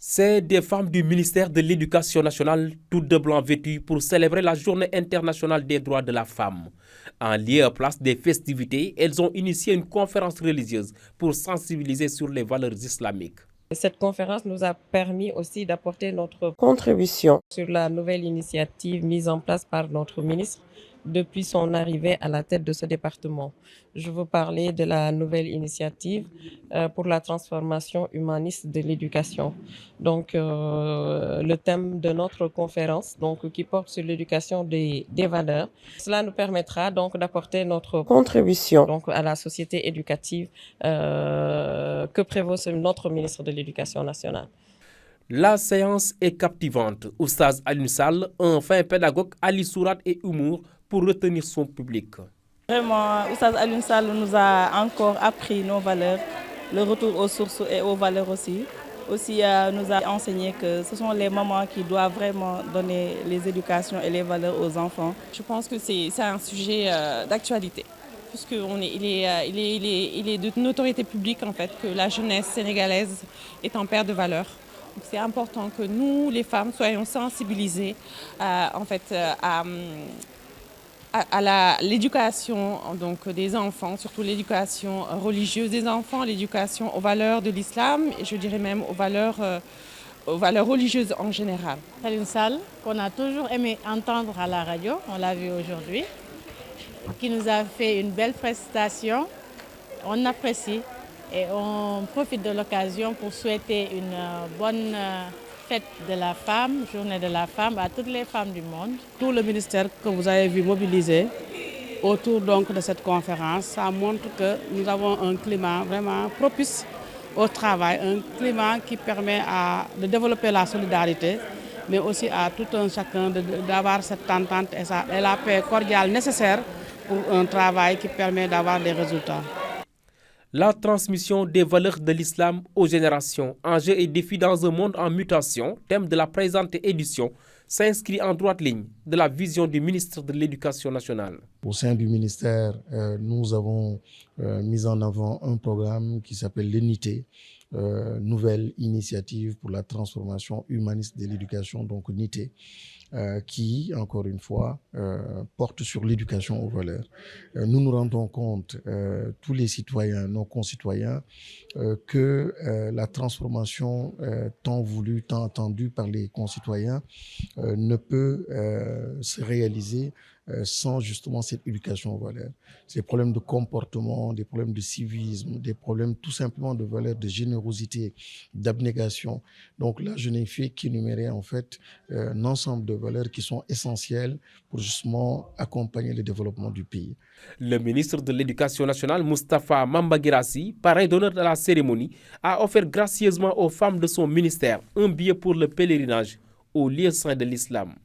C'est des femmes du ministère de l'Éducation nationale, toutes de blanc vêtues pour célébrer la Journée internationale des droits de la femme. En lieu et place des festivités, elles ont initié une conférence religieuse pour sensibiliser sur les valeurs islamiques. Cette conférence nous a permis aussi d'apporter notre contribution sur la nouvelle initiative mise en place par notre ministre depuis son arrivée à la tête de ce département. Je veux parler de la nouvelle initiative pour la transformation humaniste de l'éducation. Donc, le thème de notre conférence, qui porte sur l'éducation des valeurs. Cela nous permettra donc d'apporter notre contribution à la société éducative que prévaut notre ministre de l'Éducation nationale. La séance est captivante. Oustaz Alioune Sall, un fin pédagogue, allie sourate et humour pour retenir son public. Vraiment, Oustaz Alioune Sall nous a encore appris nos valeurs, le retour aux sources et aux valeurs aussi. Aussi, nous a enseigné que ce sont les mamans qui doivent vraiment donner les éducations et les valeurs aux enfants. Je pense que c'est un sujet d'actualité, puisqu'il est de notoriété publique en fait, que la jeunesse sénégalaise est en perte de valeurs. C'est important que nous, les femmes, soyons sensibilisées à l'éducation des enfants, surtout l'éducation religieuse des enfants, l'éducation aux valeurs de l'islam et je dirais même aux valeurs religieuses en général. Alioune Sall, qu'on a toujours aimé entendre à la radio, on l'a vu aujourd'hui, qui nous a fait une belle prestation, on apprécie. Et on profite de l'occasion pour souhaiter une bonne fête de la femme, journée de la femme à toutes les femmes du monde. Tout le ministère que vous avez vu mobilisé autour de cette conférence, ça montre que nous avons un climat vraiment propice au travail, un climat qui permet de développer la solidarité, mais aussi à tout un chacun d'avoir cette entente et la paix cordiale nécessaire pour un travail qui permet d'avoir des résultats. La transmission des valeurs de l'islam aux générations, enjeux et défis dans un monde en mutation, thème de la présente édition, s'inscrit en droite ligne de la vision du ministre de l'Éducation nationale. Au sein du ministère, nous avons mis en avant un programme qui s'appelle l'UNITÉ, nouvelle initiative pour la transformation humaniste de l'éducation, donc NITE, qui, encore une fois, porte sur l'éducation aux valeurs. Nous nous rendons compte, tous les citoyens, nos concitoyens, que la transformation tant voulue, tant attendue par les concitoyens ne peut se réaliser sans justement cette éducation aux valeurs. Ces problèmes de comportement, des problèmes de civisme, des problèmes tout simplement de valeurs de générosité, d'abnégation. Donc là, je n'ai fait qu'énumérer en fait un ensemble de valeurs qui sont essentielles pour justement accompagner le développement du pays. Le ministre de l'Éducation nationale, Moustapha Mamba Guirassy, parrain d'honneur de la cérémonie, a offert gracieusement aux femmes de son ministère un billet pour le pèlerinage au lieu saint de l'islam.